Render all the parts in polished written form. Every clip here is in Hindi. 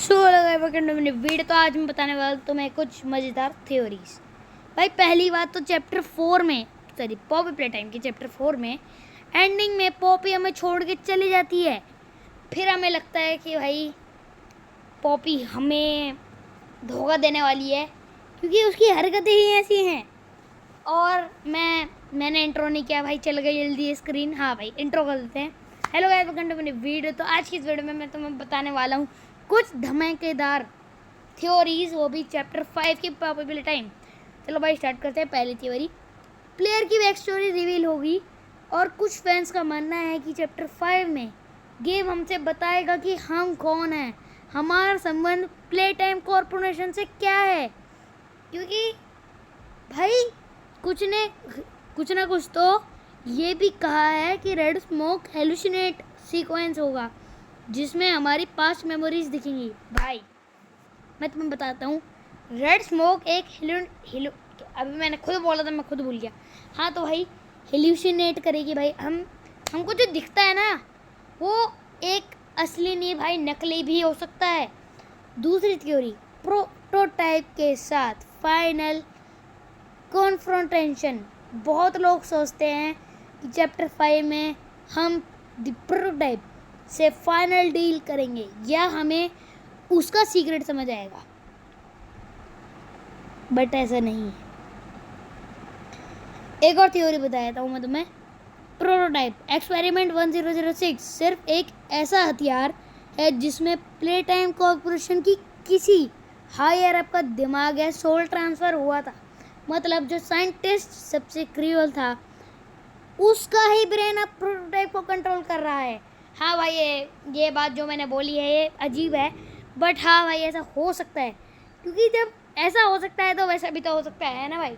सो लगा मैंने वीडियो। तो आज मैं बताने वाला तुम्हें कुछ मज़ेदार थ्योरीज। भाई पहली बात तो चैप्टर 4 में, सॉरी पॉपी प्ले टाइम के चैप्टर 4 में एंडिंग में पॉपी हमें छोड़ के चली जाती है। फिर हमें लगता है कि भाई पॉपी हमें धोखा देने वाली है क्योंकि उसकी हरकतें ही ऐसी हैं। और मैंने इंट्रो नहीं किया भाई, चल गई जल्दी स्क्रीन। हाँ भाई इंट्रो कर देते हैं। Hello guys, welcome to my video. तो आज की इस वीडियो में मैं तुम्हें बताने वाला हूँ कुछ धमाकेदार थ्योरीज, वो भी चैप्टर 5 की पॉपी प्ले टाइम। चलो भाई स्टार्ट करते हैं। पहली थ्योरी, प्लेयर की बैक स्टोरी रिवील होगी और कुछ फैंस का मानना है कि चैप्टर 5 में गेम हमसे बताएगा कि हम कौन हैं, हमारा संबंध प्ले टाइम कॉर्पोरेशन से क्या है। क्योंकि भाई कुछ ना कुछ तो ये भी कहा है कि रेड स्मोक हेलुसिनेट सीक्वेंस होगा जिसमें हमारी पास्ट मेमोरीज दिखेंगी। भाई मैं तुम्हें बताता हूँ, रेड स्मोक एक अभी मैंने खुद बोला था, मैं खुद भूल गया। हाँ तो भाई हेलुसिनेट करेगी भाई, हमको जो दिखता है ना वो एक असली नहीं भाई, नकली भी हो सकता है। दूसरी थ्योरी, प्रोटोटाइप के साथ फाइनल कॉन्फ्रोंटेशन। बहुत लोग सोचते हैं कि चैप्टर 5 में हम द प्रोटोटाइप से फाइनल डील करेंगे या हमें उसका सीक्रेट समझ आएगा, बट ऐसा नहीं है। एक और थ्योरी बताता हूँ मैं तुम्हें। प्रोटोटाइप एक्सपेरिमेंट 1006 सिर्फ एक ऐसा हथियार है जिसमें प्ले टाइम कॉर्पोरेशन की किसी हायर अप का दिमाग या सोल ट्रांसफ़र हुआ था। मतलब जो साइंटिस्ट सबसे क्रूअल था उसका ही ब्रेन अब प्रोटोटाइप को कंट्रोल कर रहा है। हाँ भाई ये बात जो मैंने बोली है ये अजीब है, बट हाँ भाई ऐसा हो सकता है, क्योंकि जब ऐसा हो सकता है तो वैसा भी तो हो सकता है ना भाई।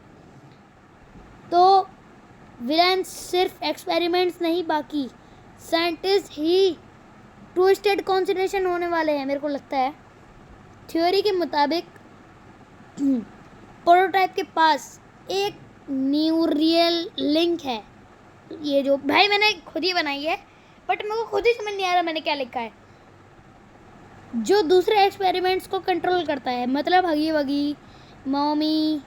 तो विलन सिर्फ एक्सपेरिमेंट्स नहीं, बाकी साइंटिस्ट ही ट्विस्टेड कॉन्सिडरेशन होने वाले हैं मेरे को लगता है। थ्योरी के मुताबिक प्रोटोटाइप के पास एक न्यूरियल लिंक है। ये जो भाई मैंने खुद ही बनाई है, बट मेरे को खुद ही समझ नहीं आ रहा मैंने क्या लिखा है, जो दूसरे एक्सपेरिमेंट्स को कंट्रोल करता है। मतलब हगी वगी, मॉमी,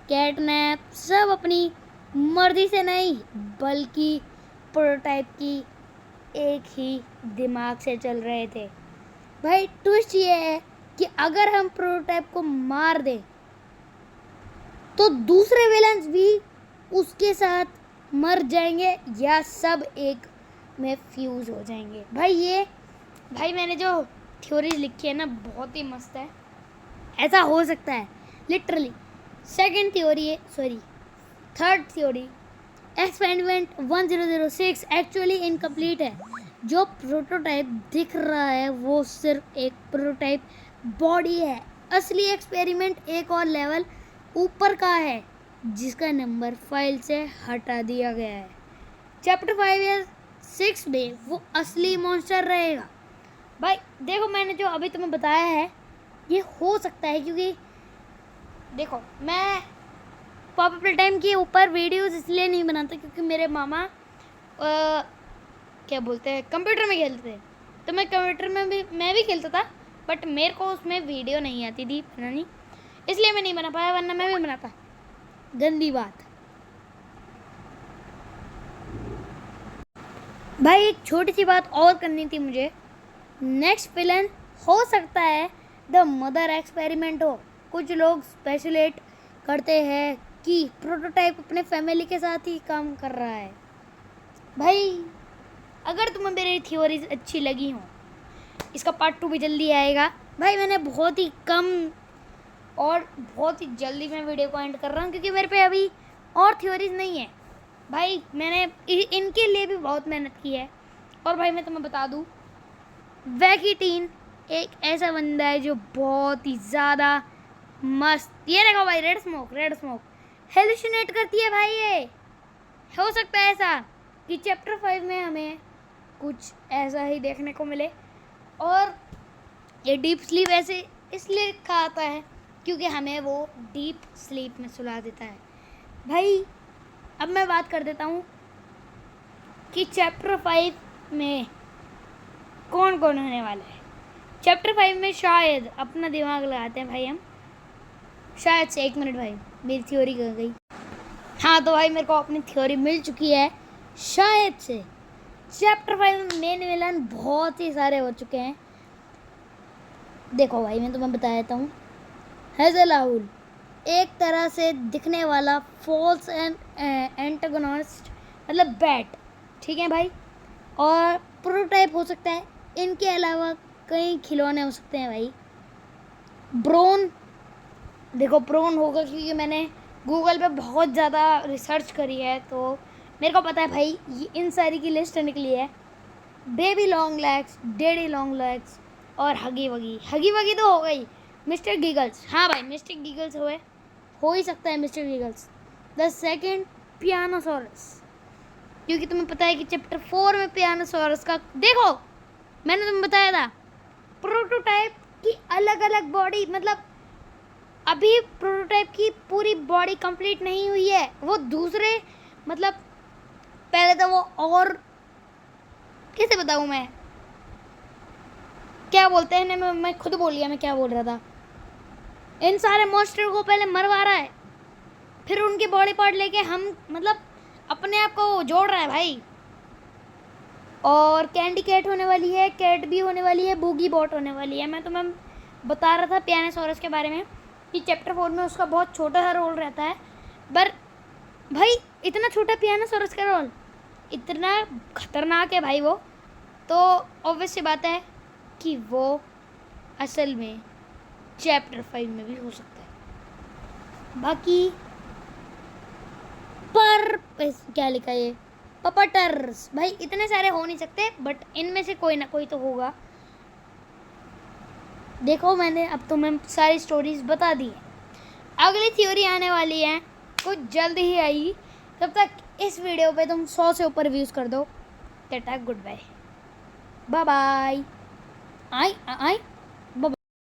कैटनैप सब अपनी मर्जी से नहीं बल्कि प्रोटोटाइप की एक ही दिमाग से चल रहे थे। भाई ट्विस्ट ये है कि अगर हम प्रोटोटाइप को मार दें तो दूसरे विलन्स भी उसके साथ मर जाएंगे या सब एक में फ्यूज हो जाएंगे। भाई मैंने जो थ्योरीज लिखी है ना बहुत ही मस्त है, ऐसा हो सकता है literally. Third theory, experiment 1006 actually incomplete है। जो प्रोटोटाइप दिख रहा है वो सिर्फ एक प्रोटोटाइप बॉडी है। असली एक्सपेरिमेंट एक और लेवल ऊपर का है जिसका नंबर फाइल से हटा दिया गया है। चैप्टर 5 या 6 में वो असली मॉन्स्टर रहेगा। भाई देखो मैंने जो अभी तुम्हें बताया है ये हो सकता है, क्योंकि देखो मैं पॉपी प्ले टाइम के ऊपर वीडियोस इसलिए नहीं बनाता क्योंकि मेरे मामा क्या बोलते हैं कंप्यूटर में खेलते थे, तो मैं कंप्यूटर में भी खेलता था, बट मेरे को उसमें वीडियो नहीं आती थी, पता नहीं इसलिए मैं नहीं बना पाया, वरना मैं भी बनाता। गंदी बात। भाई एक छोटी सी बात और करनी थी मुझे। नेक्स्ट विलन हो सकता है द मदर एक्सपेरिमेंट हो। कुछ लोग स्पेशलेट करते हैं कि प्रोटोटाइप अपने फैमिली के साथ ही काम कर रहा है। भाई अगर तुम्हें मेरी थ्योरीज अच्छी लगी हो, इसका पार्ट 2 भी जल्दी आएगा। भाई मैंने बहुत ही कम और बहुत ही जल्दी मैं वीडियो को एंड कर रहा हूँ क्योंकि मेरे पे अभी और थ्योरीज नहीं है। भाई मैंने इनके लिए भी बहुत मेहनत की है। और भाई मैं तुम्हें बता दूँ, वैकी टीन एक ऐसा बंदा है जो बहुत ही ज़्यादा मस्त, ये देखो भाई रेड स्मोक हेलुसिनेट करती है भाई। ये हो सकता है ऐसा कि चैप्टर 5 में हमें कुछ ऐसा ही देखने को मिले। और ये डीप स्लीप ऐसे इसलिए लिखा आता है क्योंकि हमें वो डीप स्लीप में सुला देता है। भाई अब मैं बात कर देता हूँ कि चैप्टर 5 में कौन कौन होने वाला है। चैप्टर 5 में शायद अपना दिमाग लगाते हैं भाई हम, शायद से 1 मिनट भाई, मेरी थ्योरी कर गई। हाँ तो भाई मेरे को अपनी थ्योरी मिल चुकी है, शायद से चैप्टर 5 में मेन विलन बहुत ही सारे हो चुके हैं। देखो भाई मैं तुम्हें बता देता हूँ, हेज़ल एक तरह से दिखने वाला फॉल्स एंड एंटागोनिस्ट मतलब बैट, ठीक है भाई, और प्रोटोटाइप हो सकता है। इनके अलावा कई खिलौने हो सकते हैं भाई। ब्रोन, देखो ब्रोन होगा क्योंकि मैंने गूगल पे बहुत ज़्यादा रिसर्च करी है तो मेरे को पता है भाई, ये इन सारी की लिस्ट निकली है। Baby long legs, daddy long legs और हगी वगी तो हो गई। मिस्टर गीगल्स, हाँ भाई मिस्टर गीगल्स हो ही सकता है मिस्टर गीगल्स। द सेकंड पियानोसोरस, क्योंकि तुम्हें पता है कि चैप्टर 4 में पियानोसोरस का, देखो मैंने तुम्हें बताया था प्रोटोटाइप की अलग अलग बॉडी, मतलब अभी प्रोटोटाइप की पूरी बॉडी कंप्लीट नहीं हुई है, वो दूसरे मतलब पहले तो वो, और कैसे बताऊँ मैं, क्या बोलते हैं ना, मैं खुद बोल गया मैं क्या बोल रहा था। इन सारे मॉन्स्टर को पहले मरवा रहा है, फिर उनके बॉडी पार्ट लेके हम मतलब अपने आप को जोड़ रहा है भाई। और कैंडी कैट होने वाली है, कैट भी होने वाली है, बूगी बॉट होने वाली है। मैं तुम्हें बता रहा था पियानोसोरस के बारे में कि चैप्टर 4 में उसका बहुत छोटा सा रोल रहता है, पर भाई इतना छोटा पियानोसोरस का रोल इतना खतरनाक है भाई वो, तो ऑब्वियस सी बात है कि वो असल में चैप्टर 5 में भी हो सकता है। बाकी पर क्या लिखा है ये, पपटर्स, भाई इतने सारे हो नहीं सकते, बट इनमें से कोई ना कोई तो होगा। देखो मैंने अब तुम्हें सारी स्टोरीज बता दी है, अगली थ्योरी आने वाली है कुछ जल्द ही आएगी। तब तक इस वीडियो पे तुम 100 से ऊपर व्यूज़ कर दो। Tata, good bye, bye bye. आई